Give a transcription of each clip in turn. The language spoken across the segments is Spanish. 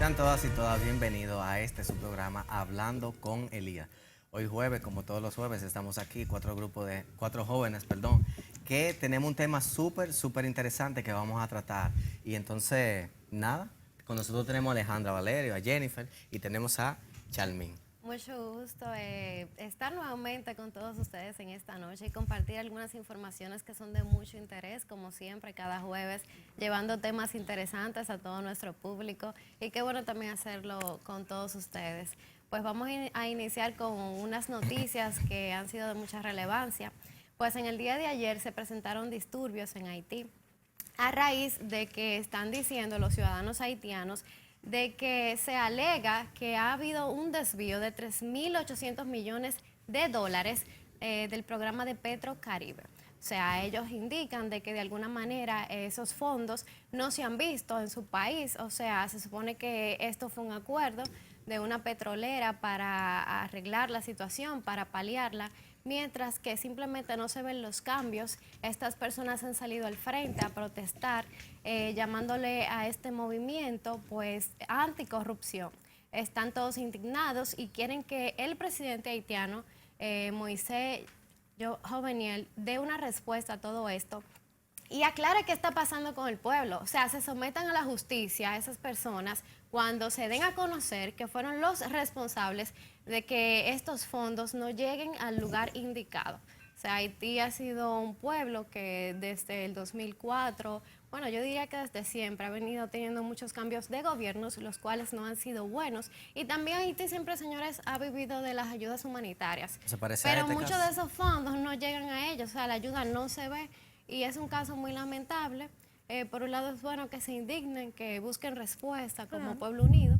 Sean todas y todas bienvenidos a este su programa Hablando con Elías. Hoy jueves, como todos los jueves, estamos aquí, cuatro jóvenes, que tenemos un tema súper interesante que vamos a tratar. Y entonces, nada, con nosotros tenemos a Alejandra Valerio, a Jennifer y tenemos a Charmín. Mucho gusto estar nuevamente con todos ustedes en esta noche y compartir algunas informaciones que son de mucho interés, como siempre, cada jueves, llevando temas interesantes a todo nuestro público y qué bueno también hacerlo con todos ustedes. Pues vamos a iniciar con unas noticias que han sido de mucha relevancia. Pues en el día de ayer se presentaron disturbios en Haití a raíz de que están diciendo los ciudadanos haitianos de que se alega que ha habido un desvío de 3.800 millones de dólares del programa de Petrocaribe. O sea, ellos indican de que de alguna manera esos fondos no se han visto en su país. O sea, se supone que esto fue un acuerdo de una petrolera para arreglar la situación, para paliarla, mientras que simplemente no se ven los cambios. Estas personas han salido al frente a protestar, llamándole a este movimiento pues anticorrupción. Están todos indignados y quieren que el presidente haitiano, Moisés Jovenel, dé una respuesta a todo esto y aclare qué está pasando con el pueblo. O sea, se sometan a la justicia a esas personas cuando se den a conocer que fueron los responsables de que estos fondos no lleguen al lugar indicado. O sea, Haití ha sido un pueblo que desde el 2004, bueno, yo diría que desde siempre ha venido teniendo muchos cambios de gobiernos, los cuales no han sido buenos. Y también Haití siempre, señores, ha vivido de las ayudas humanitarias. ¿Se parece a Pero este muchos caso? de esos fondos no llegan a ellos, o sea, la ayuda no se ve. Y es un caso muy lamentable. Por un lado es bueno que se indignen, que busquen respuesta como pueblo unido,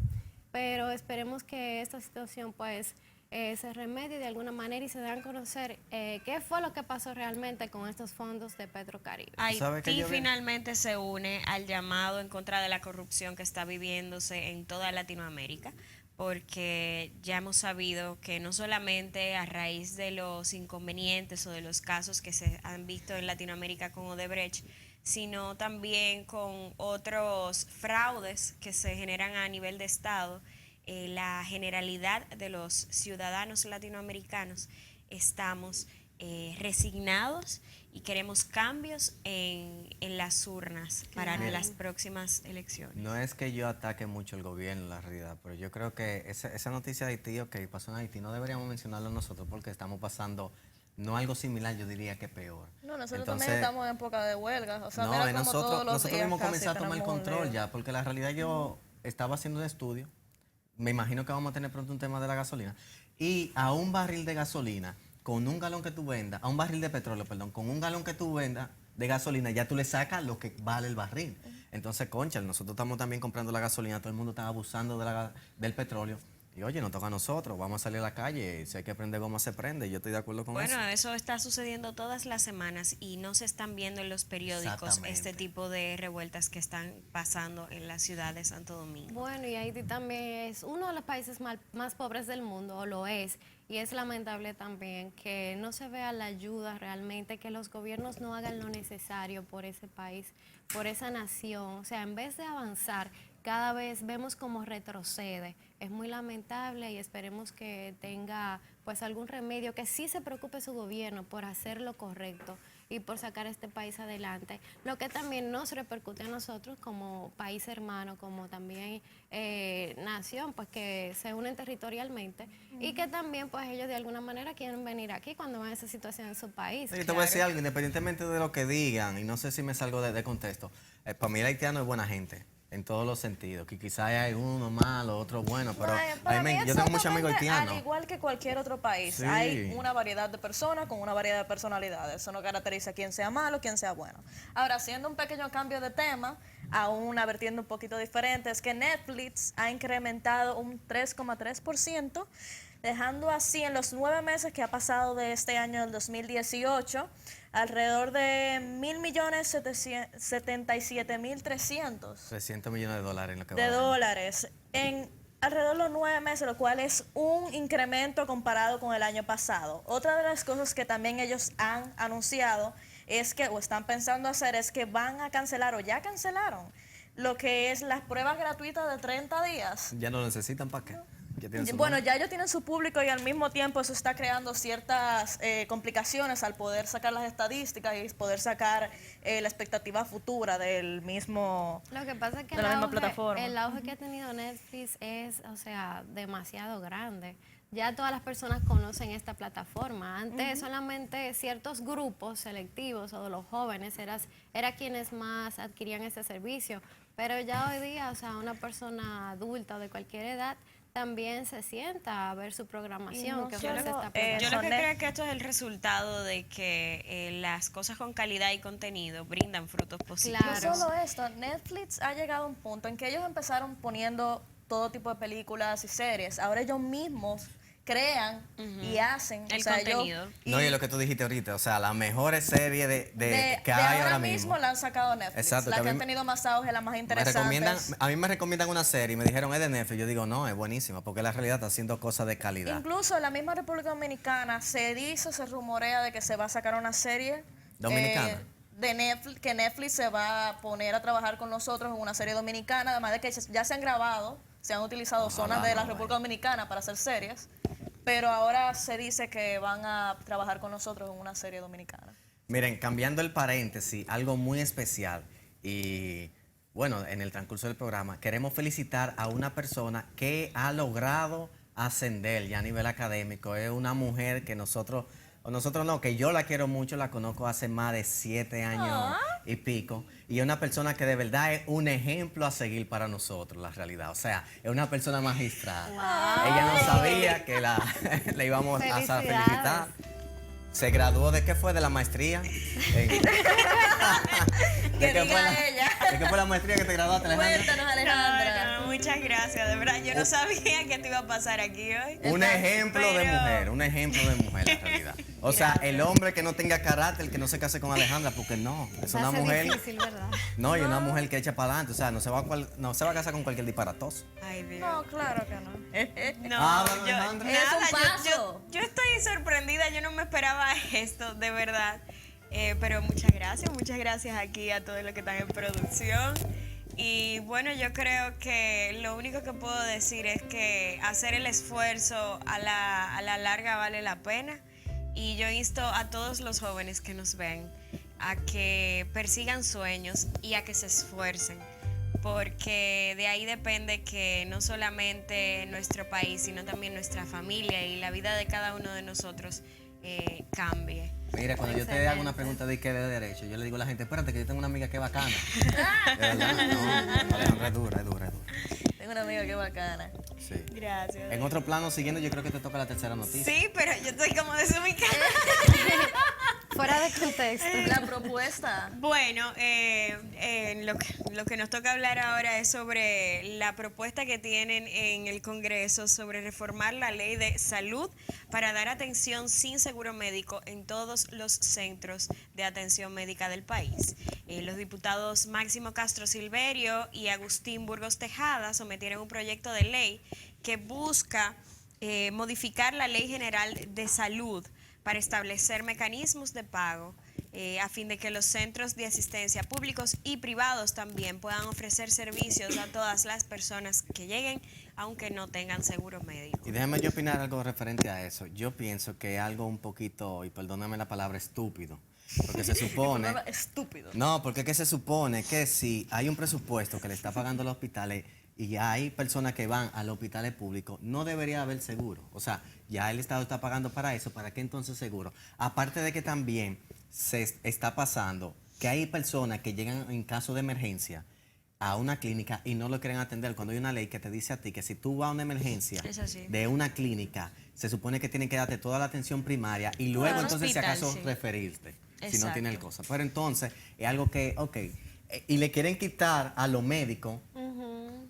pero esperemos que esta situación pues se remedie de alguna manera y se den a conocer qué fue lo que pasó realmente con estos fondos de Petrocaribe. Haití finalmente se une al llamado en contra de la corrupción que está viviéndose en toda Latinoamérica, porque ya hemos sabido que no solamente a raíz de los inconvenientes o de los casos que se han visto en Latinoamérica con Odebrecht, sino también con otros fraudes que se generan a nivel de Estado, la generalidad de los ciudadanos latinoamericanos estamos resignados y queremos cambios en las urnas para las próximas elecciones. No es que yo ataque mucho el gobierno, la realidad, pero yo creo que esa noticia de Haití, que pasó en Haití, no deberíamos mencionarlo nosotros porque estamos pasando, no algo similar, yo diría que peor. No, nosotros también estamos en época de huelga. O sea, No, mira como nosotros mismos casi comenzar a tomar el tenemos un control lío. ya, porque la realidad yo estaba haciendo un estudio, me imagino que vamos a tener pronto un tema de la gasolina, y a un barril de gasolina, con un galón que tú vendas, a un barril de petróleo, perdón, con un galón que tú vendas de gasolina, ya tú le sacas lo que vale el barril. Entonces, concha, nosotros estamos también comprando la gasolina, todo el mundo está abusando del petróleo. Y oye, nos toca a nosotros, vamos a salir a la calle, si hay que prender goma se prende, yo estoy de acuerdo con eso. Bueno, eso está sucediendo todas las semanas y no se están viendo en los periódicos este tipo de revueltas que están pasando en la ciudad de Santo Domingo. Bueno, y Haití también es uno de los países más pobres del mundo, o lo es, y es lamentable también que no se vea la ayuda realmente, que los gobiernos no hagan lo necesario por ese país, por esa nación. O sea, en vez de avanzar, cada vez vemos cómo retrocede. Es muy lamentable y esperemos que tenga pues algún remedio, que sí se preocupe su gobierno por hacer lo correcto y por sacar a este país adelante, lo que también nos repercute a nosotros como país hermano, como también nación, pues que se unen territorialmente y que también pues ellos de alguna manera quieren venir aquí cuando van a esa situación en su país. Yo te voy a decir algo, independientemente de lo que digan, y no sé si me salgo de contexto, para mí el haitiano es buena gente. En todos los sentidos, que quizás hay uno malo, otro bueno, pero yo tengo muchos amigos haitianos. Al igual que cualquier otro país, Sí. hay una variedad de personas con una variedad de personalidades. Eso no caracteriza a quién sea malo, quién sea bueno. Ahora, haciendo un pequeño cambio de tema, a una vertiente un poquito diferente, es que Netflix ha incrementado un 3,3%, dejando así en los 9 meses que ha pasado de este año del 2018, alrededor de 1.077.300 300 millones de dólares en lo que de va. dólares en alrededor de los 9 meses, lo cual es un incremento comparado con el año pasado. Otra de las cosas que también ellos han anunciado es que, o están pensando hacer, es que van a cancelar, o ya cancelaron, lo que es las pruebas gratuitas de 30 días. Ya no lo necesitan, ¿para qué? Ya tienen su Bueno, nombre. ya ellos tienen su público y al mismo tiempo eso está creando ciertas complicaciones al poder sacar las estadísticas y poder sacar la expectativa futura del mismo, Lo que pasa es que de la misma plataforma. el auge que ha tenido Netflix es, o sea, demasiado grande. Ya todas las personas conocen esta plataforma. Antes solamente ciertos grupos selectivos o de los jóvenes era quienes más adquirían este servicio. Pero ya hoy día, o sea, una persona adulta o de cualquier edad también se sienta a ver su programación no que solo, ofrece esta Yo plataforma. lo que Sonet. creo es que esto es el resultado de que las cosas con calidad y contenido brindan frutos positivos. Claro. No solo esto, Netflix ha llegado a un punto en que ellos empezaron poniendo todo tipo de películas y series. Ahora ellos mismos crean y hacen El o sea, ellos- contenido. No, y lo que tú dijiste ahorita, o sea, la mejor serie que hay ahora mismo. la han sacado Netflix. Exacto, La que a que mí han tenido más auge, la más Me interesante. a mí me recomiendan una serie y me dijeron es de Netflix. Yo digo, no, es buenísima, porque la realidad está haciendo cosas de calidad. Incluso en la misma República Dominicana se rumorea de que se va a sacar una serie ¿Dominicana? de Netflix, que Netflix se va a poner a trabajar con nosotros en una serie dominicana, además de que ya se han grabado, se han utilizado Ojalá, zonas de la no, República Dominicana para hacer series, pero ahora se dice que van a trabajar con nosotros en una serie dominicana. Miren, cambiando el paréntesis, algo muy especial y bueno, en el transcurso del programa queremos felicitar a una persona que ha logrado ascender ya a nivel académico. Es una mujer que nosotros no, que yo la quiero mucho, la conozco hace más de 7 años y pico. Y es una persona que de verdad es un ejemplo a seguir para nosotros, la realidad. O sea, es una persona magistral. Ella no sabía que le íbamos a Felicidades. felicitar. Se graduó de qué fue, de la maestría. Que diga ella. ¿De qué fue la maestría que te graduaste, Alejandra? Cuéntanos, Alejandra. No, muchas gracias, de verdad. Yo no sabía que te iba a pasar aquí hoy. Un ejemplo de Pero- mujer, un ejemplo de mujer en realidad. O sea, el hombre que no tenga carácter, que no se case con Alejandra, porque no, es Va a una ser mujer. difícil, ¿verdad? No, y una mujer que echa para adelante, o sea, no se va a casar con cualquier disparatoso. Ay, Dios. No, claro que no. No, Ah, bueno, Alejandra. Es un nada, paso. yo estoy sorprendida, yo no me esperaba esto, de verdad. Pero muchas gracias aquí a todos los que están en producción. Y bueno, yo creo que lo único que puedo decir es que hacer el esfuerzo a la larga vale la pena. Y yo insto a todos los jóvenes que nos ven a que persigan sueños y a que se esfuercen, porque de ahí depende que no solamente nuestro país, sino también nuestra familia y la vida de cada uno de nosotros cambie. Mira, cuando yo te hago una pregunta de qué de derecho, yo le digo a la gente, espérate que yo tengo una amiga que es bacana. De verdad, no, Alejandra es dura. Tengo una amiga que bacana. Sí. Gracias. En otro plano, siguiendo, yo creo que te toca la tercera noticia. Sí, pero yo estoy como desubicada. Fuera de contexto. La propuesta. Bueno, lo que nos toca hablar ahora es sobre la propuesta que tienen en el Congreso sobre reformar la ley de salud para dar atención sin seguro médico en todos los centros de atención médica del país. Los diputados Máximo Castro Silverio y Agustín Burgos Tejada sometieron un proyecto de ley que busca modificar la Ley General de Salud para establecer mecanismos de pago a fin de que los centros de asistencia públicos y privados también puedan ofrecer servicios a todas las personas que lleguen, aunque no tengan seguro médico. Y déjame yo opinar algo referente a eso. Yo pienso que es algo un poquito, y perdóname la palabra, estúpido. Porque se supone... Estúpido. No, porque es que se supone que si hay un presupuesto que le está pagando los hospitales y hay personas que van a los hospitales públicos, no debería haber seguro. O sea, ya el Estado está pagando para eso, ¿para qué entonces seguro? Aparte de que también se está pasando que hay personas que llegan en caso de emergencia a una clínica y no lo quieren atender, cuando hay una ley que te dice a ti que si tú vas a una emergencia Es así. de una clínica, se supone que tienen que darte toda la atención primaria y luego Claro, entonces si hospital, acaso sí. referirte, si no Exacto. tiene el cosa. Pero entonces es algo que, ok, y le quieren quitar a los médicos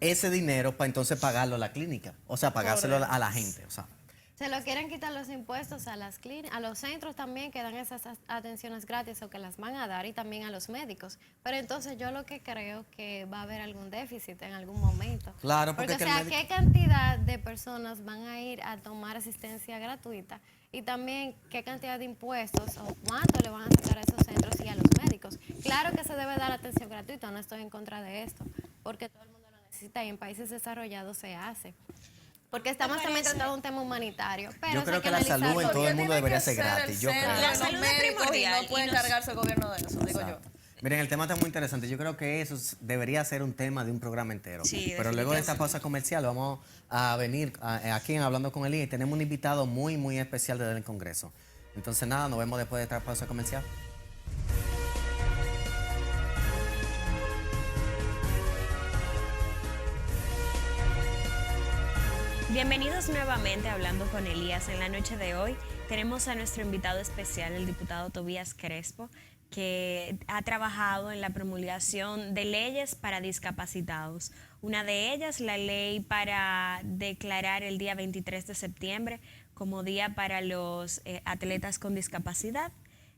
ese dinero para entonces pagarlo a la clínica, o sea, pagárselo a la gente, o sea. Se lo quieren quitar los impuestos a las a los centros también que dan esas atenciones gratis o que las van a dar y también a los médicos. Pero entonces yo lo que creo que va a haber algún déficit en algún momento. Claro, porque porque es o que el sea, médico- ¿qué cantidad de personas van a ir a tomar asistencia gratuita? Y también, ¿qué cantidad de impuestos o cuánto le van a sacar a esos centros y a los médicos? Claro que se debe dar atención gratuita, no estoy en contra de esto. porque todo el mundo lo necesita y en países desarrollados se hace. Porque estamos también tratando un tema humanitario. Pero Yo eso creo hay que la salud en analizarlo todo el bien. mundo debería ser gratis. Yo creo. La salud es primordial Y no puede y nos- encargarse el gobierno de eso, digo yo. Miren, el tema está muy interesante. Yo creo que eso debería ser un tema de un programa entero. Sí, Pero luego de esta definitivamente. pausa comercial vamos a venir aquí en Hablando con Elías y tenemos un invitado muy, muy especial desde el Congreso. Entonces nada, nos vemos después de esta pausa comercial. Bienvenidos nuevamente a Hablando con Elías. En la noche de hoy tenemos a nuestro invitado especial, el diputado Tobías Crespo, que ha trabajado en la promulgación de leyes para discapacitados. Una de ellas, la ley para declarar el día 23 de septiembre como día para los atletas con discapacidad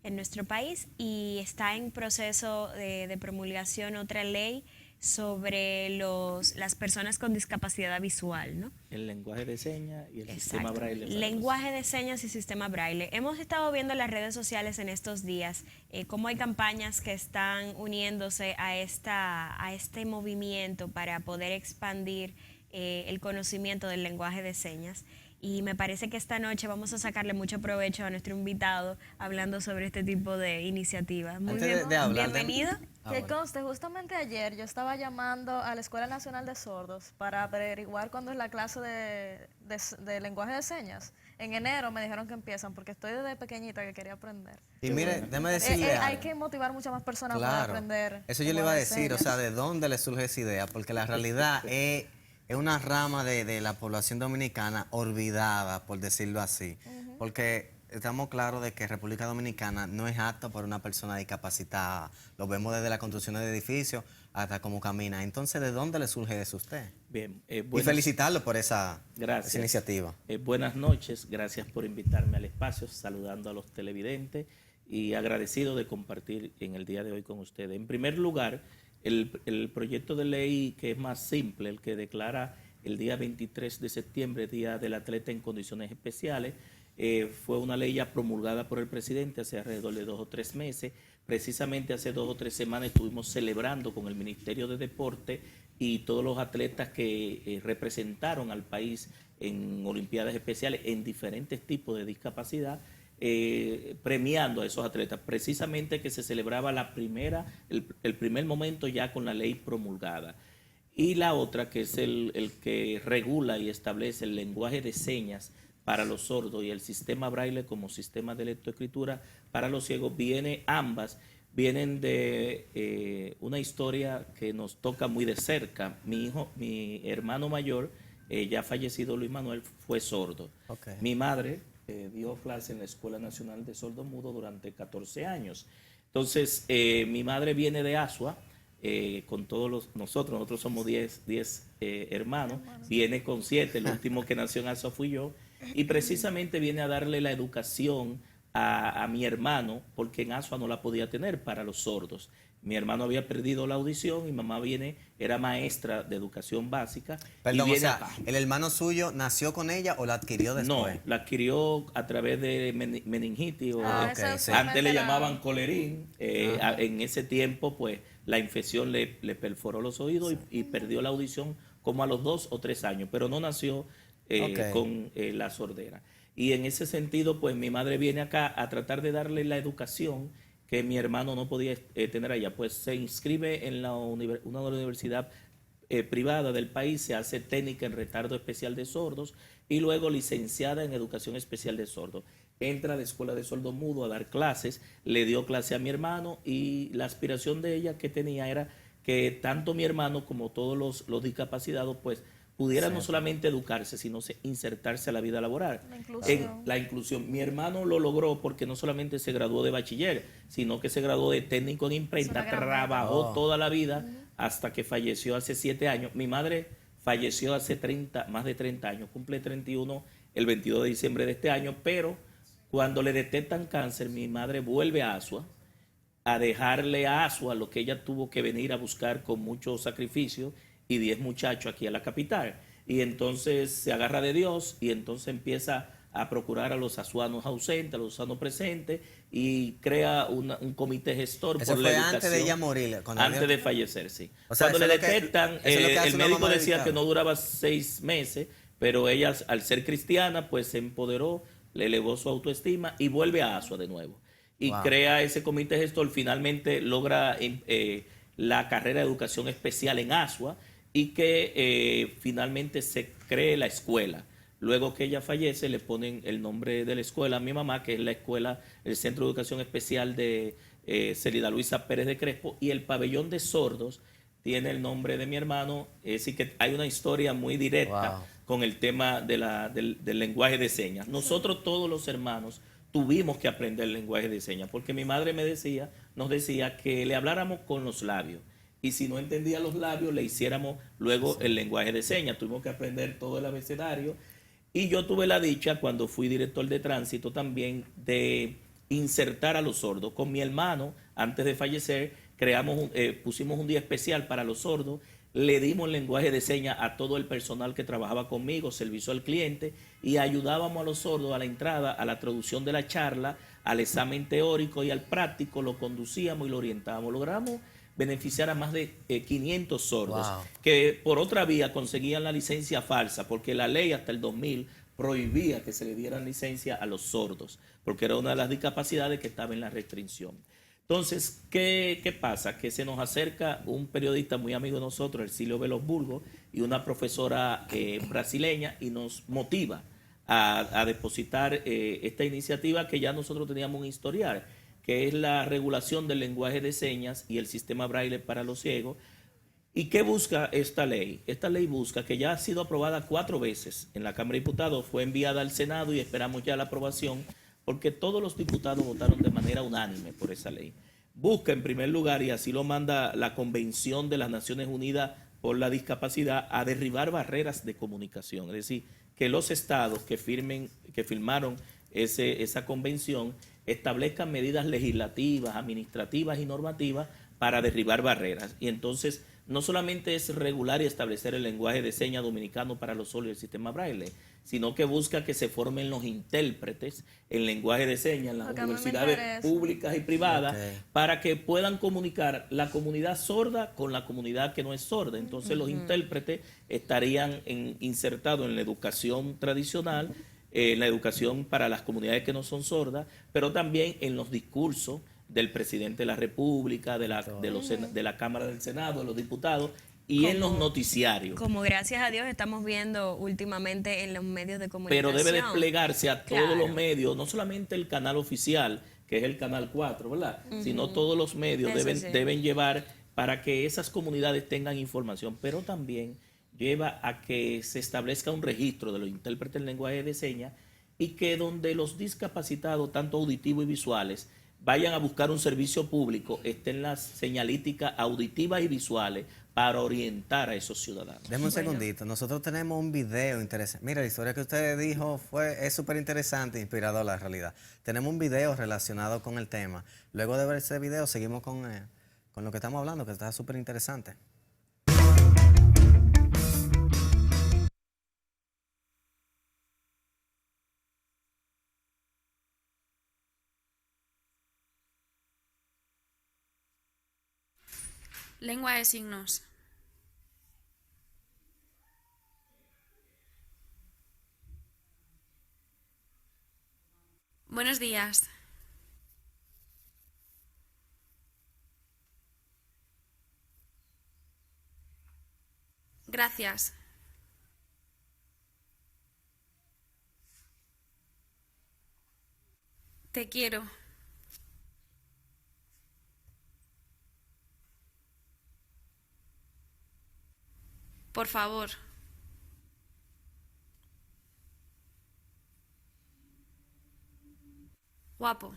en nuestro país, y está en proceso de promulgación otra ley sobre las personas con discapacidad visual, ¿no? El lenguaje de señas y el sistema Exacto. braille. para Lenguaje de señas y sistema braille. Hemos estado viendo en las redes sociales en estos días cómo hay campañas que están uniéndose a este movimiento para poder expandir el conocimiento del lenguaje de señas. Y me parece que esta noche vamos a sacarle mucho provecho a nuestro invitado hablando sobre este tipo de iniciativas. Muy Antes bien, de hablar de- bienvenido. Que bueno. conste, justamente ayer yo estaba llamando a la Escuela Nacional de Sordos para averiguar cuándo es la clase de lenguaje de señas. En enero me dijeron que empiezan porque estoy desde pequeñita que quería aprender. Y mire, déjame decirle Hay algo. que motivar muchas más personas para Claro, aprender. eso yo le iba a lenguaje de decir, o señas. sea, ¿de dónde le surge esa idea? Porque la realidad es una rama de la población dominicana olvidada, por decirlo así. Porque estamos claros de que República Dominicana no es apta para una persona discapacitada. Lo vemos desde la construcción de edificios hasta cómo camina. Entonces, ¿de dónde le surge eso a usted? Bien, Y buenas, felicitarlo por esa gracias. iniciativa. Buenas noches, gracias por invitarme al espacio, saludando a los televidentes y agradecido de compartir en el día de hoy con ustedes. En primer lugar, el proyecto de ley que es más simple, el que declara el día 23 de septiembre, Día del Atleta en Condiciones Especiales, fue una ley ya promulgada por el presidente hace alrededor de 2 o 3 meses. Precisamente hace 2 o 3 semanas estuvimos celebrando con el Ministerio de Deporte y todos los atletas que representaron al país en Olimpiadas Especiales en diferentes tipos de discapacidad, premiando a esos atletas, precisamente que se celebraba el primer momento ya con la ley promulgada. Y la otra, que es el que regula y establece el lenguaje de señas para los sordos y el sistema braille como sistema de lectoescritura para los ciegos, vienen de una historia que nos toca muy de cerca. Mi hermano mayor, ya fallecido Luis Manuel, fue sordo. Okay. Mi madre dio clase en la Escuela Nacional de Sordos Mudos durante 14 años. Entonces, mi madre viene de Asua, con todos nosotros somos 10 hermanos, viene con 7, el último que nació en Asua fui yo, y precisamente viene a darle la educación a mi hermano, porque en Asua no la podía tener para los sordos. Mi hermano había perdido la audición y mamá era maestra de educación básica. Perdón, y o viene sea, acá. ¿el hermano suyo nació con ella o la adquirió después? No, la adquirió a través de meningitis. Ah, eso ok, sí. Antes le usualmente llamaban colerín. En ese tiempo, pues, la infección le perforó los oídos y perdió la audición como a los 2 o 3 años, pero no nació Ok. con la sordera. Y en ese sentido, pues, mi madre viene acá a tratar de darle la educación que mi hermano no podía tener allá. Pues se inscribe en una universidad privada del país, se hace técnica en retardo especial de sordos y luego licenciada en educación especial de sordos. Entra a la escuela de sordo mudo a dar clases, le dio clase a mi hermano y la aspiración de ella que tenía era que tanto mi hermano como todos los discapacitados pues pudieran no solamente educarse, sino insertarse a la vida laboral. La inclusión. En la inclusión. Mi hermano lo logró porque no solamente se graduó de bachiller, sino que se graduó de técnico en imprenta, Es una gran trabajó toda la vida hasta que falleció hace 7 años. Mi madre falleció hace más de 30 años, cumple 31 el 22 de diciembre de este año, pero cuando le detectan cáncer, mi madre vuelve a Asua, a dejarle a Asua lo que ella tuvo que venir a buscar con mucho sacrificio y 10 muchachos aquí a la capital. Y entonces se agarra de Dios y entonces empieza a procurar a los azuanos ausentes, a los azuanos presentes, y crea un comité gestor Eso por la fue educación. antes de ella morir. Antes de fallecer, sí. O sea, Cuando eso le es lo que- detectan, eso es lo que hace el una médico mamá decía dedicada. que no duraba 6 meses, pero ella, al ser cristiana, pues se empoderó, le elevó su autoestima y vuelve a Asua de nuevo. Y Wow. crea ese comité gestor, finalmente logra la carrera de educación especial en Asua y que finalmente se cree la escuela. Luego que ella fallece, le ponen el nombre de la escuela a mi mamá, que es la escuela, el Centro de Educación Especial de Celida Luisa Pérez de Crespo, y el pabellón de sordos tiene el nombre de mi hermano. Es decir, que hay una historia muy directa Wow. con el tema del lenguaje de señas. Nosotros todos los hermanos tuvimos que aprender el lenguaje de señas, porque mi madre nos decía que le habláramos con los labios. Y si no entendía los labios, le hiciéramos luego el lenguaje de señas. Tuvimos que aprender todo el abecedario. Y yo tuve la dicha, cuando fui director de tránsito también, de insertar a los sordos. Con mi hermano, antes de fallecer, pusimos un día especial para los sordos, le dimos lenguaje de señas a todo el personal que trabajaba conmigo, servicio al cliente, y ayudábamos a los sordos a la entrada, a la traducción de la charla, al examen teórico y al práctico, lo conducíamos y lo orientábamos. Logramos beneficiar a más de 500 sordos, Wow. que por otra vía conseguían la licencia falsa, porque la ley hasta el 2000 prohibía que se le dieran licencia a los sordos, porque era una de las discapacidades que estaba en la restricción. Entonces, ¿qué pasa? Que se nos acerca un periodista muy amigo de nosotros, Ercilio Velos Burgos, y una profesora brasileña, y nos motiva a depositar esta iniciativa que ya nosotros teníamos un historial, que es la regulación del lenguaje de señas y el sistema braille para los ciegos. ¿Y qué busca esta ley? Esta ley busca, que ya ha sido aprobada 4 veces en la Cámara de Diputados, fue enviada al Senado y esperamos ya la aprobación, porque todos los diputados votaron de manera unánime por esa ley. Busca, en primer lugar, y así lo manda la Convención de las Naciones Unidas por la Discapacidad, a derribar barreras de comunicación. Es decir, que los estados que firmaron esa convención establezcan medidas legislativas, administrativas y normativas para derribar barreras. Y entonces no solamente es regular y establecer el lenguaje de señas dominicano para los sordos y el sistema braille, sino que busca que se formen los intérpretes en lenguaje de señas en las Lo que a mí me universidades interesa. públicas y privadas, Ok. para que puedan comunicar la comunidad sorda con la comunidad que no es sorda. Entonces los intérpretes estarían insertados en la educación tradicional, en la educación para las comunidades que no son sordas, pero también en los discursos del presidente de la República, de la Cámara del Senado, de los diputados, y en los noticiarios. Como gracias a Dios estamos viendo últimamente en los medios de Pero comunicación. debe desplegarse a todos Claro. los medios, no solamente el canal oficial, que es el canal 4, ¿verdad? Sino todos los medios Eso deben, sí. deben llevar para que esas comunidades tengan información, pero también lleva a que se establezca un registro de los intérpretes en lenguaje de señas, y que donde los discapacitados, tanto auditivos y visuales, vayan a buscar un servicio público, estén las señalíticas auditivas y visuales para orientar a esos ciudadanos. Déjame un segundito. Nosotros tenemos un video interesante. Mira, la historia que usted dijo es súper interesante, inspiradora la realidad. Tenemos un video relacionado con el tema. Luego de ver ese video, seguimos con lo que estamos hablando, que está súper interesante. Lengua de signos. Buenos días. Gracias. Te quiero. Por favor. Guapo.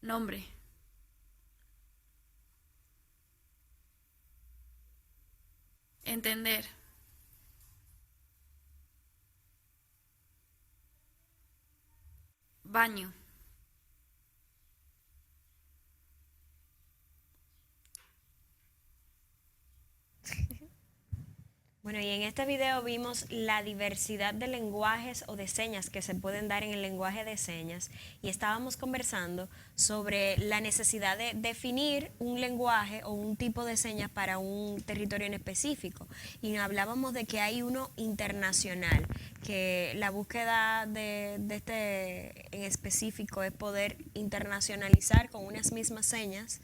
Nombre. Entender. Baño. Bueno, y en este video vimos la diversidad de lenguajes o de señas que se pueden dar en el lenguaje de señas y estábamos conversando sobre la necesidad de definir un lenguaje o un tipo de señas para un territorio en específico. Y hablábamos de que hay uno internacional, que la búsqueda de este en específico es poder internacionalizar con unas mismas señas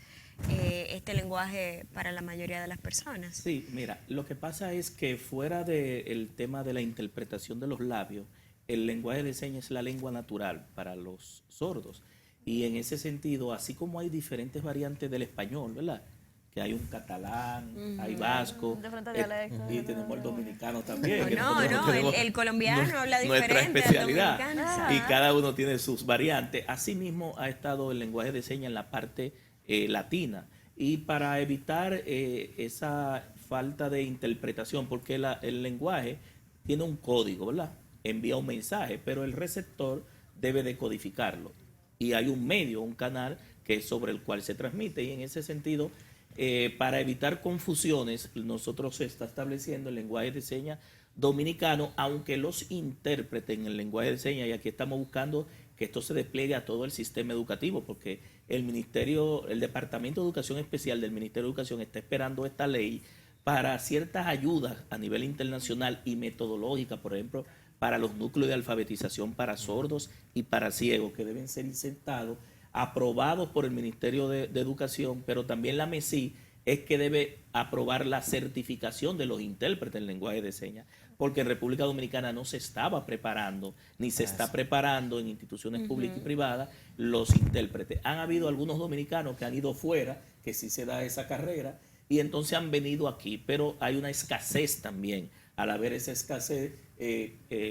este lenguaje para la mayoría de las personas. Sí, mira, lo que pasa es que fuera del tema de la interpretación de los labios, el lenguaje de señas es la lengua natural para los sordos. Y en ese sentido, así como hay diferentes variantes del español, ¿verdad? Que hay un catalán, hay vasco, Diferentes dialectos. y tenemos el dominicano también. que No, nosotros no, tenemos el colombiano habla nuestra diferente al especialidad. dominicano. Y cada uno tiene sus variantes. Asimismo, ha estado el lenguaje de señas en la parte latina. Y para evitar esa falta de interpretación, porque el lenguaje tiene un código, ¿verdad? Envía un mensaje, pero el receptor debe decodificarlo. Y hay un medio, un canal que es sobre el cual se transmite. Y en ese sentido, para evitar confusiones, nosotros se está estableciendo el lenguaje de señas dominicano, aunque los intérpretes en el lenguaje de señas, y aquí estamos buscando que esto se despliegue a todo el sistema educativo, porque el Departamento de Educación Especial del Ministerio de Educación está esperando esta ley para ciertas ayudas a nivel internacional y metodológica, por ejemplo, para los núcleos de alfabetización para sordos y para ciegos, que deben ser insertados, aprobados por el Ministerio de Educación, pero también la MESI es que debe aprobar la certificación de los intérpretes en lenguaje de señas, porque en República Dominicana no se estaba preparando, ni se está preparando en instituciones públicas y privadas los intérpretes. Han habido algunos dominicanos que han ido fuera, que sí se da esa carrera, y entonces han venido aquí, pero hay una escasez también. Al haber esa escasez,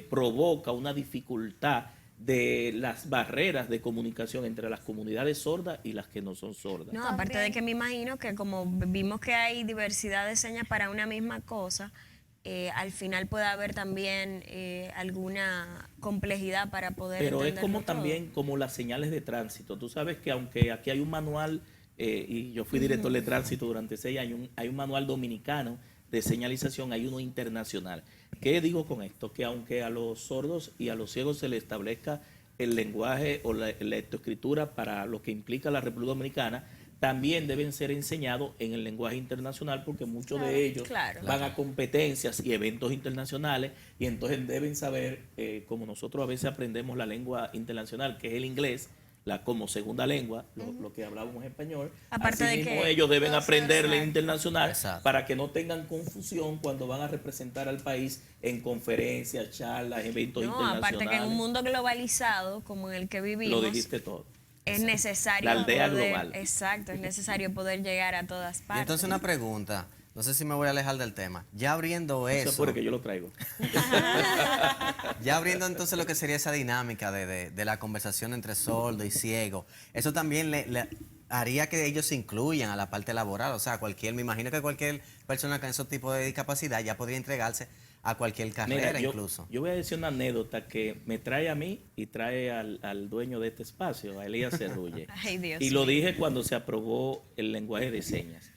provoca una dificultad de las barreras de comunicación entre las comunidades sordas y las que no son sordas. No, aparte de que me imagino que como vimos que hay diversidad de señas para una misma cosa, al final puede haber también alguna complejidad para poder Pero es entenderlo como todo. también como las señales de tránsito. Tú sabes que aunque aquí hay un manual, y yo fui director de tránsito durante 6 años, hay un manual dominicano de señalización, hay uno internacional. ¿Qué digo con esto? Que aunque a los sordos y a los ciegos se les establezca el lenguaje o la lectoescritura para lo que implica la República Dominicana, también deben ser enseñados en el lenguaje internacional, porque muchos de ellos van a competencias y eventos internacionales, y entonces deben saber, como nosotros a veces aprendemos la lengua internacional, que es el inglés, como segunda lengua, lo que hablábamos español. Aparte de Asimismo, que- ellos deben aprender la internacional Exacto. para que no tengan confusión cuando van a representar al país en conferencias, charlas, eventos No, internacionales. aparte que en un mundo globalizado como en el que vivimos, Lo dijiste todo. es necesario La aldea poder, global. exacto, es necesario poder llegar a todas Y partes. entonces una pregunta, no sé si me voy a alejar del tema. Ya abriendo Eso eso, es porque yo lo traigo. ya abriendo entonces lo que sería esa dinámica de la conversación entre sordo y ciego, eso también le haría que ellos se incluyan a la parte laboral. O sea, me imagino que cualquier persona con ese tipo de discapacidad ya podría entregarse a cualquier carrera. Mira, incluso. yo voy a decir una anécdota que me trae a mí y trae al dueño de este espacio, a Elías Cerrulle. Ay, Dios Y lo mío. dije cuando se aprobó el lenguaje de señas.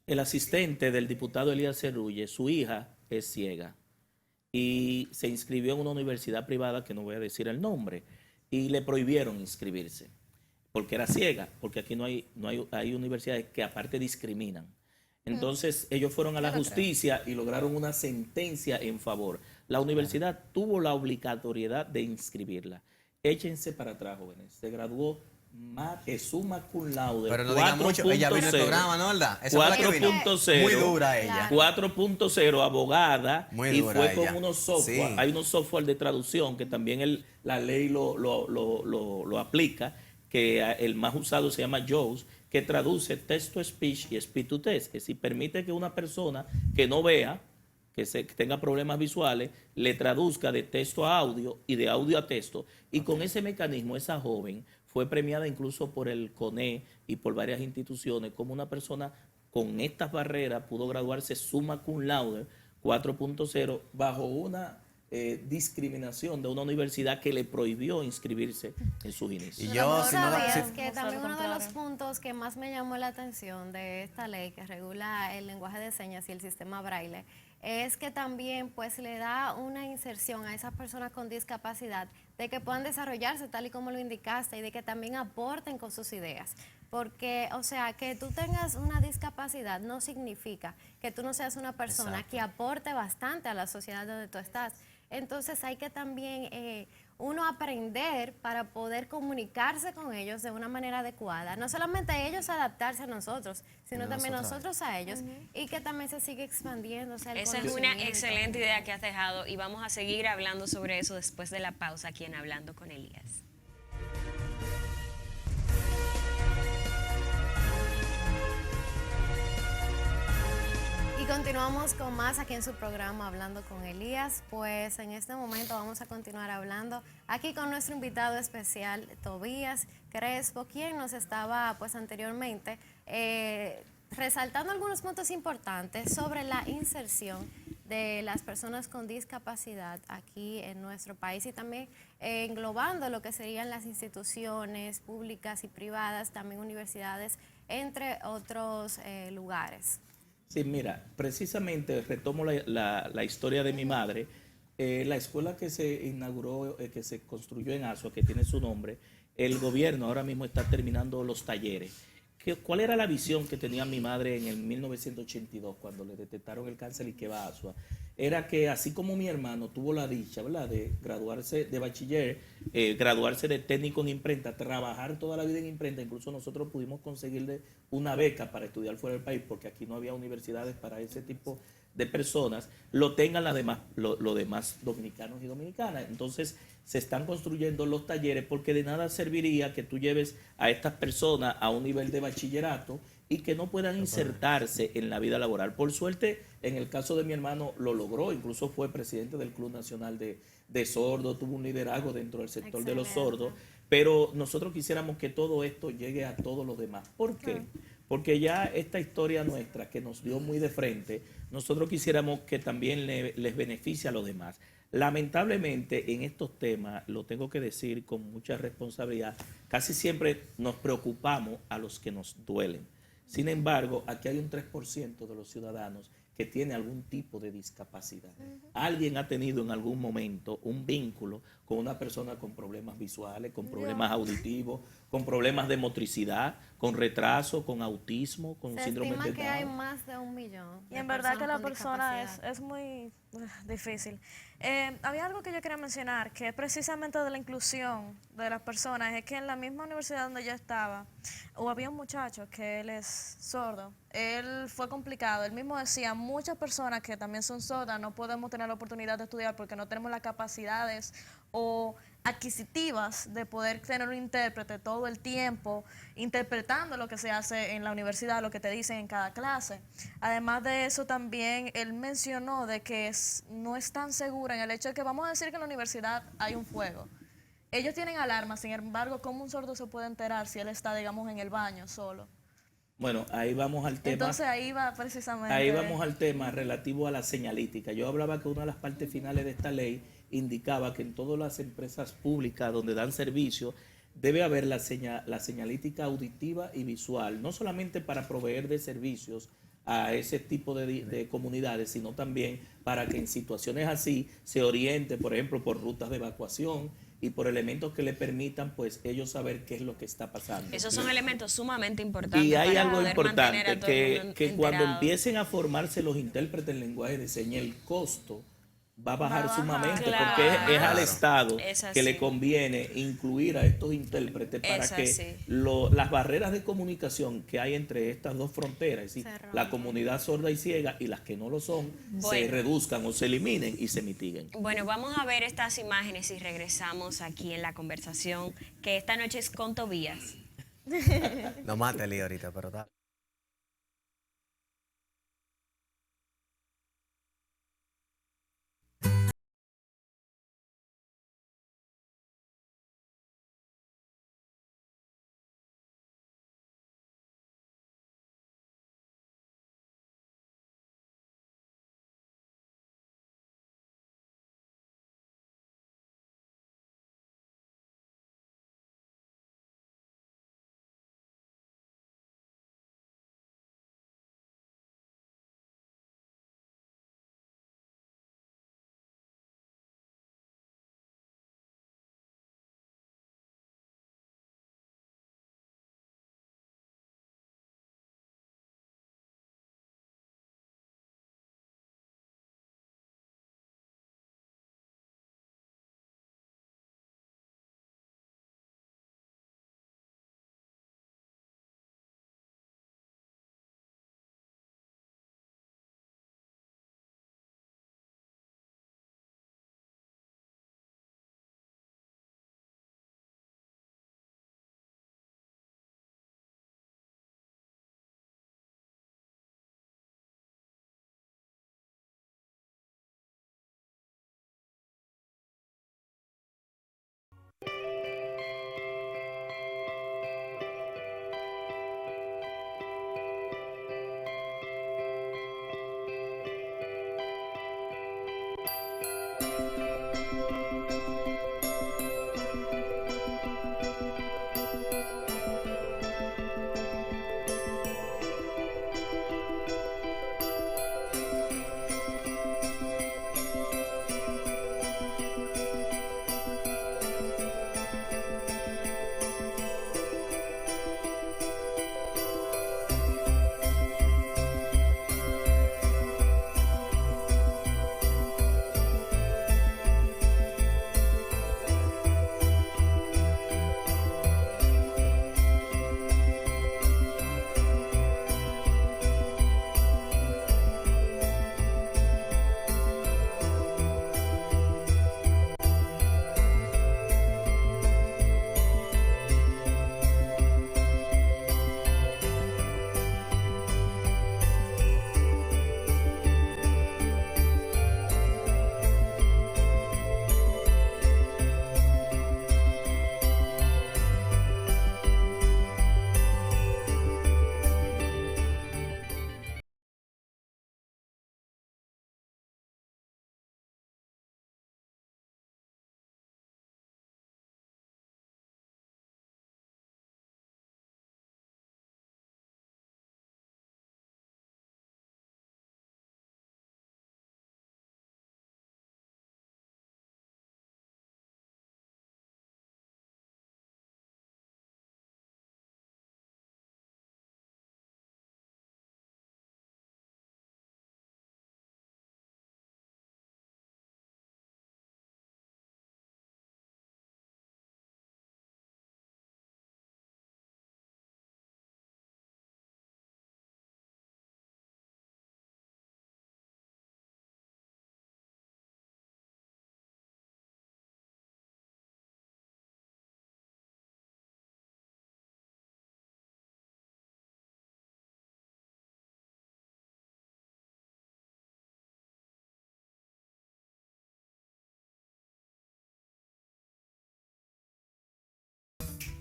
El asistente del diputado Elías Cerrulle, su hija es ciega y se inscribió en una universidad privada que no voy a decir el nombre, y le prohibieron inscribirse porque era ciega, porque aquí hay universidades que aparte discriminan. Entonces ellos fueron a la justicia y lograron una sentencia en favor. La universidad tuvo la obligatoriedad de inscribirla. Échense para atrás, jóvenes. Se graduó summa cum laude. Pero no diga mucho, ella vino al programa, ¿no, verdad? Esa fue la que vino. 4.0. Muy dura ella. 4.0, abogada, Muy y dura fue ella. con unos software. Sí. Hay unos software de traducción que también la ley lo aplica, que el más usado se llama JAWS, que traduce text to speech y speech to text, que si permite que una persona que no vea, que tenga problemas visuales, le traduzca de texto a audio y de audio a texto. Y con ese mecanismo, esa joven fue premiada incluso por el CONE y por varias instituciones como una persona con estas barreras pudo graduarse summa cum laude 4.0 bajo una discriminación de una universidad que le prohibió inscribirse en sus inicios. Y Pero yo, tú sin duda, sabías sí. que también Vamos a uno de lo los contrario. puntos que más me llamó la atención de esta ley que regula el lenguaje de señas y el sistema braille es que también pues le da una inserción a esas personas con discapacidad de que puedan desarrollarse tal y como lo indicaste y de que también aporten con sus ideas. Porque, o sea, que tú tengas una discapacidad no significa que tú no seas una persona Exacto. que aporte bastante a la sociedad donde tú estás. Entonces hay que también uno aprender para poder comunicarse con ellos de una manera adecuada. No solamente ellos adaptarse a nosotros, sino Y también nosotros a nosotros a ellos y que también se sigue expandiendo. O sea, el Esa es una conocimiento. excelente idea que has dejado y vamos a seguir hablando sobre eso después de la pausa aquí en Hablando con Elías. Y continuamos con más aquí en su programa Hablando con Elías. Pues en este momento vamos a continuar hablando aquí con nuestro invitado especial, Tobías Crespo, quien nos estaba pues anteriormente resaltando algunos puntos importantes sobre la inserción de las personas con discapacidad aquí en nuestro país y también englobando lo que serían las instituciones públicas y privadas, también universidades, entre otros lugares. Sí, mira, precisamente retomo la historia de mi madre. La escuela que se inauguró, que se construyó en Asua, que tiene su nombre, el gobierno ahora mismo está terminando los talleres. ¿Cuál era la visión que tenía mi madre en el 1982 cuando le detectaron el cáncer y que va a Asua? Era que así como mi hermano tuvo la dicha, ¿verdad?, de graduarse de bachiller, graduarse de técnico en imprenta, trabajar toda la vida en imprenta, incluso nosotros pudimos conseguirle una beca para estudiar fuera del país, porque aquí no había universidades para ese tipo de personas, lo tengan los demás dominicanos y dominicanas. Entonces se están construyendo los talleres porque de nada serviría que tú lleves a estas personas a un nivel de bachillerato y que no puedan insertarse en la vida laboral. Por suerte, en el caso de mi hermano lo logró, incluso fue presidente del Club Nacional de Sordos, tuvo un liderazgo dentro del sector de los Excelente. sordos, pero nosotros quisiéramos que todo esto llegue a todos los demás. ¿Por qué? Porque ya esta historia nuestra que nos dio muy de frente, nosotros quisiéramos que también les beneficie a los demás. Lamentablemente en estos temas, lo tengo que decir con mucha responsabilidad, casi siempre nos preocupamos a los que nos duelen. Sin embargo, aquí hay un 3% de los ciudadanos que tiene algún tipo de discapacidad. Alguien ha tenido en algún momento un vínculo con una persona con problemas visuales, con problemas auditivos, con problemas de motricidad, con retraso, con autismo, con Se síndrome estima de que hay Down. más de 1 millón. Y de en verdad que personas la con persona discapacidad. es muy difícil. Había algo que yo quería mencionar, que es precisamente de la inclusión de las personas, es que en la misma universidad donde yo estaba, había un muchacho que él es sordo. Él fue complicado, él mismo decía, muchas personas que también son sordas no podemos tener la oportunidad de estudiar porque no tenemos las capacidades o adquisitivas de poder tener un intérprete todo el tiempo interpretando lo que se hace en la universidad, lo que te dicen en cada clase. Además de eso también él mencionó de que no es tan segura en el hecho de que vamos a decir que en la universidad hay un fuego. Ellos tienen alarmas, sin embargo, ¿cómo un sordo se puede enterar si él está, digamos, en el baño solo? Bueno, ahí vamos al tema. Entonces ahí va precisamente. Ahí vamos al tema relativo a la señalítica. Yo hablaba que una de las partes finales de esta ley indicaba que en todas las empresas públicas donde dan servicio debe haber la señalítica auditiva y visual, no solamente para proveer de servicios a ese tipo de comunidades, sino también para que en situaciones así se oriente, por ejemplo, por rutas de evacuación y por elementos que le permitan pues ellos saber qué es lo que está pasando. Esos son elementos sumamente importantes. Y hay para algo poder mantener importante, a todo el mundo que cuando enterado. empiecen a formarse los intérpretes en lenguaje de señas, el costo va a bajar Va a bajar. sumamente, Claro. porque es al Estado Es que le así. conviene incluir a estos intérpretes para Es que así. las barreras de comunicación que hay entre estas dos fronteras, es decir, Se la rompan. comunidad sorda y ciega y las que no lo son, se Bueno. reduzcan o se eliminen y se mitiguen. Bueno, vamos a ver estas imágenes y regresamos aquí en la conversación que esta noche es con Tobías. No mate el lío ahorita, pero está.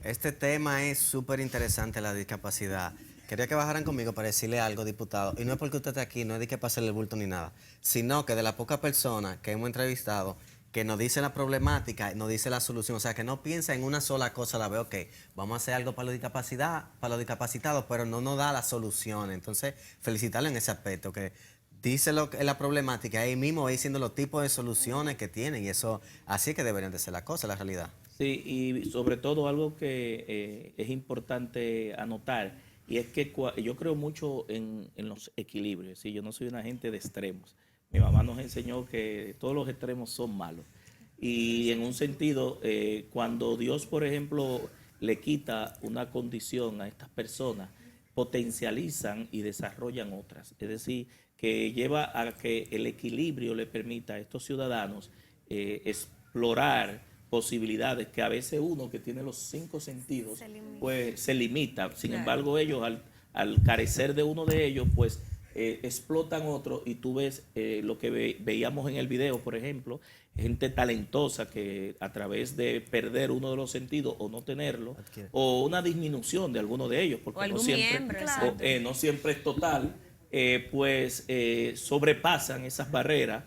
Este tema es súper interesante, la discapacidad. Quería que bajaran conmigo para decirle algo, diputado. Y no es porque usted esté aquí, no es de que pase el bulto ni nada, sino que de las pocas personas que hemos entrevistado, que nos dice la problemática, nos dice la solución, o sea, que no piensa en una sola cosa, la veo, ok, vamos a hacer algo para los discapacitados, pero no nos da la solución. Entonces, felicitarle en ese aspecto, que dice lo que es la problemática, ahí mismo va diciendo los tipos de soluciones que tienen, y eso, así es que deberían de ser las cosas, la realidad. Sí, y sobre todo algo que es importante anotar, y es que yo creo mucho en los equilibrios. ¿Sí? Yo no soy una gente de extremos. Mi mamá nos enseñó que todos los extremos son malos. Y en un sentido, cuando Dios, por ejemplo, le quita una condición a estas personas, potencializan y desarrollan otras. Es decir, que lleva a que el equilibrio le permita a estos ciudadanos explorar posibilidades que a veces uno que tiene los 5 sentidos pues se limita. Sin embargo, ellos al carecer de uno de ellos pues explotan otro, y tú ves lo que veíamos en el video, por ejemplo, gente talentosa que a través de perder uno de los sentidos o no tenerlo, o una disminución de alguno de ellos, porque O algún no siempre, miembro, exacto. no siempre es total, pues sobrepasan esas barreras,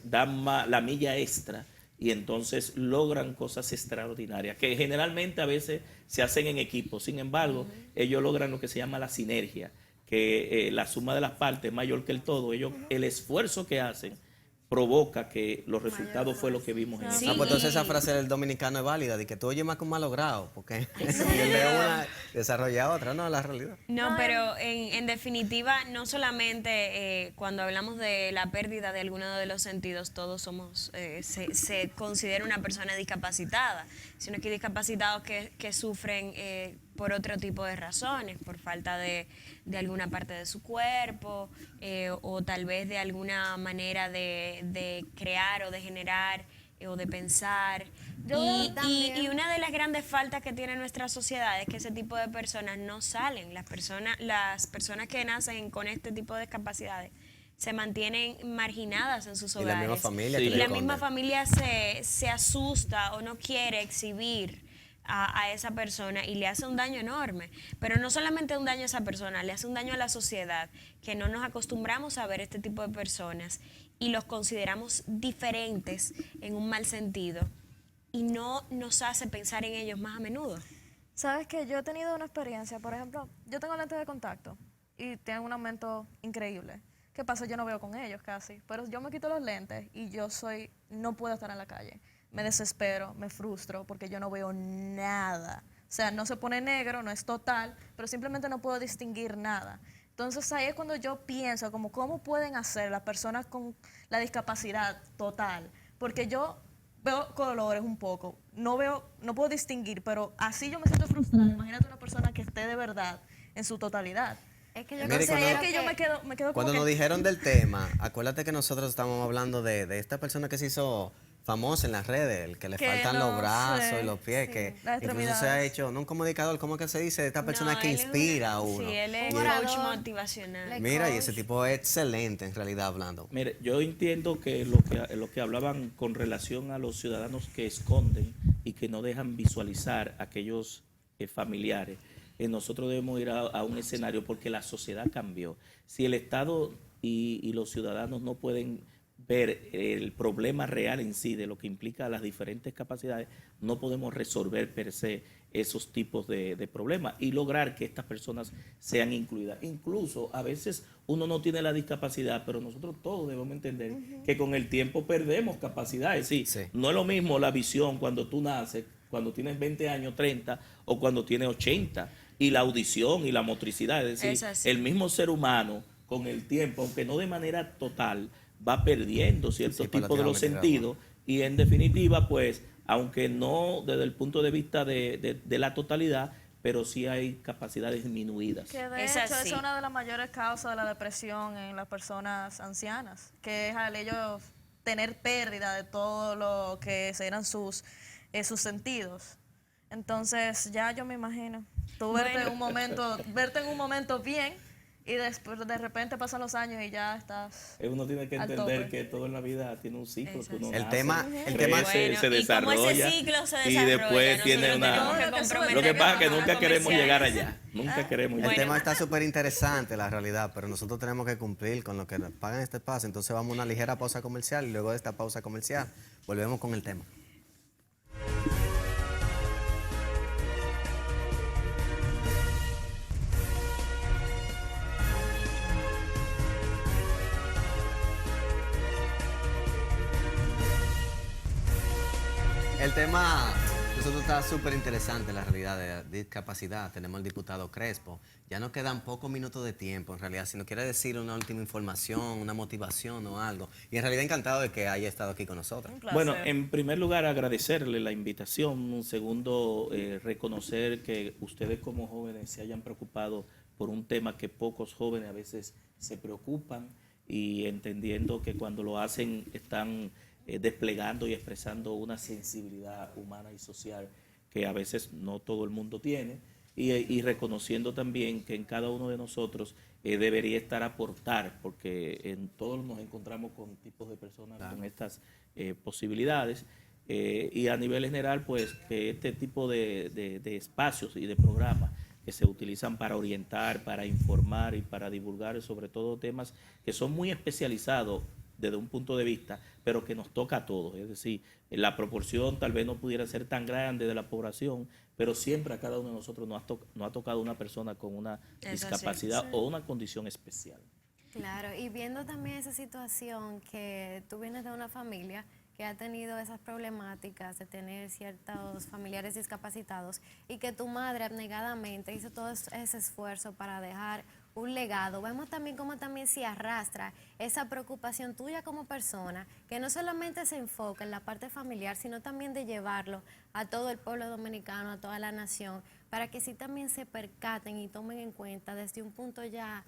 dan la milla extra, y entonces logran cosas extraordinarias, que generalmente a veces se hacen en equipo. Sin embargo, ellos logran lo que se llama la sinergia, que la suma de las partes es mayor que el todo. Ellos, el esfuerzo que hacen provoca que los resultados fue lo que vimos en Sí. Ah, pues entonces esa frase del dominicano es válida, de que tú oyes más que un malogrado, porque y el de una desarrolla otra, no, la realidad. No, pero en definitiva, no solamente cuando hablamos de la pérdida de alguno de los sentidos, todos somos, se considera una persona discapacitada, sino que hay discapacitados que sufren por otro tipo de razones, por falta de alguna parte de su cuerpo, o tal vez de alguna manera de crear o de generar o de pensar. Y una de las grandes faltas que tiene nuestra sociedad es que ese tipo de personas no salen. Las personas que nacen con este tipo de discapacidades se mantienen marginadas en sus Y la hogares. misma familia Sí. que Y le la esconde. misma familia se asusta o no quiere exhibir a esa persona, y le hace un daño enorme. Pero no solamente un daño a esa persona, le hace un daño a la sociedad, que no nos acostumbramos a ver este tipo de personas y los consideramos diferentes en un mal sentido, y no nos hace pensar en ellos más a menudo. Sabes que yo he tenido una experiencia, por ejemplo, yo tengo lentes de contacto y tengo un aumento increíble. ¿Qué pasa? Yo no veo con ellos casi, pero yo me quito los lentes y no puedo estar en la calle. Me desespero, me frustro porque yo no veo nada. O sea, no se pone negro, no es total, pero simplemente no puedo distinguir nada. Entonces ahí es cuando yo pienso como cómo pueden hacer las personas con la discapacidad total, porque yo veo colores un poco, no puedo distinguir, pero así yo me siento frustrada. Imagínate una persona que esté de verdad en su totalidad. Es que yo Mire, considero Es que yo me quedo como Cuando que nos dijeron del tema, acuérdate que nosotros estábamos hablando de esta persona que se hizo famosa en las redes, el que le Que faltan no los brazos sé, y los pies, sí, que las incluso se ha extremidades. hecho, no un comunicador, ¿cómo que se dice? De esta persona No, que él es inspira a uno. Sí, él es Y un él- coach Orador. motivacional. Mira, y coach. ese tipo es excelente en realidad hablando. Mire, yo entiendo que lo que hablaban con relación a los ciudadanos que esconden y que no dejan visualizar a aquellos familiares, nosotros debemos ir a un escenario porque la sociedad cambió. Si el Estado y los ciudadanos no pueden ver el problema real en sí de lo que implica las diferentes capacidades, no podemos resolver per se esos tipos de problemas y lograr que estas personas sean incluidas. Incluso a veces uno no tiene la discapacidad, pero nosotros todos debemos entender que con el tiempo perdemos capacidades. Sí, Sí. no es lo mismo la visión cuando tú naces, cuando tienes 20 años, 30 o cuando tienes 80, y la audición y la motricidad. Es decir, Es así. el mismo ser humano con el tiempo, aunque no de manera total, va perdiendo ciertos Sí, tipos de los paulatinamente, sentidos, y en definitiva, pues, aunque no desde el punto de vista de la totalidad, pero sí hay capacidades disminuidas. Que de Es hecho, así. esa es una de las mayores causas de la depresión en las personas ancianas, que es al ellos tener pérdida de todo lo que eran sus sentidos. Entonces, ya yo me imagino, tú verte en un momento bien y después de repente pasan los años y ya estás... Uno tiene que Al entender tope. que todo en la vida tiene un ciclo. Que uno El nace, tema- el crece, tema- se y como desarrolla ese ciclo se y desarrolla, después tiene nosotros una... tenemos que Lo que comprometernos Lo que pasa es que con nunca los queremos comerciales. llegar allá. Nunca queremos El llegar tema está súper interesante, la realidad, pero nosotros tenemos que cumplir con lo que nos pagan este espacio. Entonces vamos a una ligera pausa comercial y luego de esta pausa comercial volvemos con el tema. El tema, nosotros está súper interesante, la realidad de discapacidad. Tenemos al diputado Crespo. Ya nos quedan pocos minutos de tiempo, en realidad. Si nos quiere decir una última información, una motivación o algo. Y en realidad encantado de que haya estado aquí con nosotros. Un placer. Bueno, en primer lugar agradecerle la invitación, un segundo reconocer que ustedes como jóvenes se hayan preocupado por un tema que pocos jóvenes a veces se preocupan y entendiendo que cuando lo hacen están desplegando y expresando una sensibilidad humana y social que a veces no todo el mundo tiene y reconociendo también que en cada uno de nosotros debería estar aportar, porque en todos nos encontramos con tipos de personas con estas posibilidades y a nivel general pues que este tipo de espacios y de programas que se utilizan para orientar, para informar y para divulgar sobre todo temas que son muy especializados desde un punto de vista, pero que nos toca a todos. Es decir, la proporción tal vez no pudiera ser tan grande de la población, pero siempre a cada uno de nosotros nos ha tocado una persona con una Eso discapacidad o una condición especial. Claro, y viendo también esa situación que tú vienes de una familia que ha tenido esas problemáticas de tener ciertos familiares discapacitados y que tu madre abnegadamente hizo todo ese esfuerzo para dejar un legado. Vemos también cómo también se arrastra esa preocupación tuya como persona, que no solamente se enfoca en la parte familiar, sino también de llevarlo a todo el pueblo dominicano, a toda la nación, para que sí también se percaten y tomen en cuenta desde un punto ya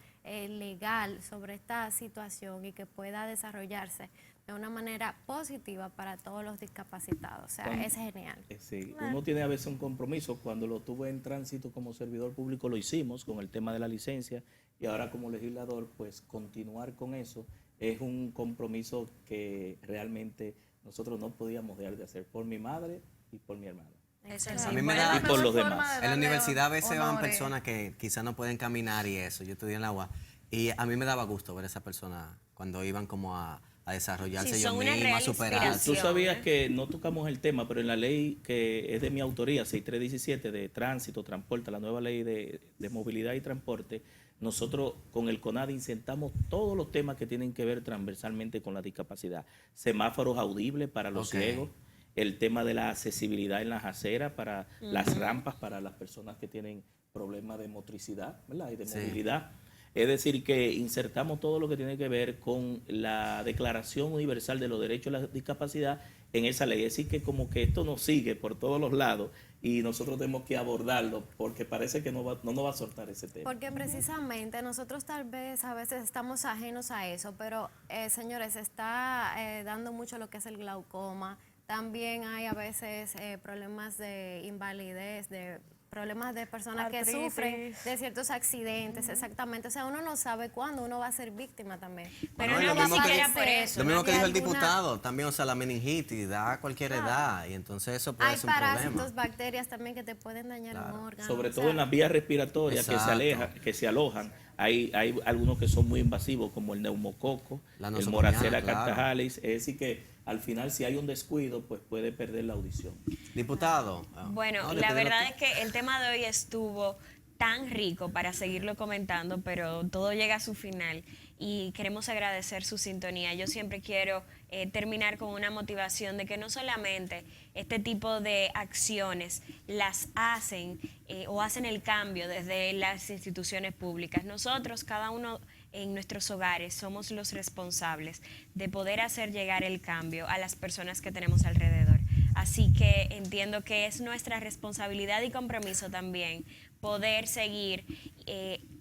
legal sobre esta situación y que pueda desarrollarse de una manera positiva para todos los discapacitados. O sea, es genial. Sí, uno tiene a veces un compromiso. Cuando lo tuve en tránsito como servidor público lo hicimos con el tema de la licencia y ahora como legislador pues continuar con eso es un compromiso que realmente nosotros no podíamos dejar de hacer por mi madre y por mi hermano. Eso A sí. mí me Bueno, da- y por los Forma demás. de En la darle universidad a veces van honor y- personas que quizás no pueden caminar y eso. Yo estudié en la UAS y a mí me daba gusto ver a esas personas cuando iban como a desarrollarse Sí, ellos son una mismos, a real superarse. inspiración. Tú sabías que no tocamos el tema, pero en la ley que es de mi autoría, 6317, de tránsito, transporte, la nueva ley de movilidad y transporte, nosotros con el CONADI insertamos todos los temas que tienen que ver transversalmente con la discapacidad. Semáforos audibles para los Ok. ciegos, el tema de la accesibilidad en las aceras, para las rampas, para las personas que tienen problemas de motricidad, ¿verdad? Y de Sí. movilidad. Es decir, que insertamos todo lo que tiene que ver con la Declaración Universal de los Derechos de la Discapacidad en esa ley. Es decir, que como que esto nos sigue por todos los lados y nosotros tenemos que abordarlo porque parece que no nos va a soltar ese tema. Porque precisamente nosotros tal vez a veces estamos ajenos a eso, pero señores, se está dando mucho lo que es el glaucoma. También hay a veces problemas de invalidez, de problemas de personas que Artritis. sufren de ciertos accidentes, exactamente. O sea, uno no sabe cuándo uno va a ser víctima también. Pero No, y no lo ni mismo que siquiera dice- por eso. Lo mismo que de dijo el alguna- diputado, también, o sea, la meningitis da a cualquier edad y entonces eso puede Hay ser un parásitos, problema. bacterias también que te pueden dañar un órgano. Sobre o todo sea, en las vías respiratorias Exacto. que se alojan. Hay algunos que son muy invasivos, como el neumococo, La el nosocomiana, Moracella claro. cartajalis. Es decir, que al final, si hay un descuido, pues puede perder la audición. Diputado. Bueno, no, la depende de lo verdad es que el tema de hoy estuvo tan rico para seguirlo comentando, pero todo llega a su final y queremos agradecer su sintonía. Yo siempre quiero terminar con una motivación de que no solamente este tipo de acciones las hacen o hacen el cambio desde las instituciones públicas. Nosotros, cada uno en nuestros hogares, somos los responsables de poder hacer llegar el cambio a las personas que tenemos alrededor. Así que entiendo que es nuestra responsabilidad y compromiso también poder seguir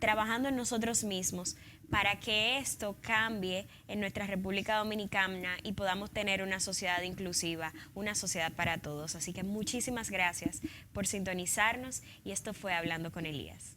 trabajando en nosotros mismos para que esto cambie en nuestra República Dominicana y podamos tener una sociedad inclusiva, una sociedad para todos. Así que muchísimas gracias por sintonizarnos y esto fue Hablando con Elías.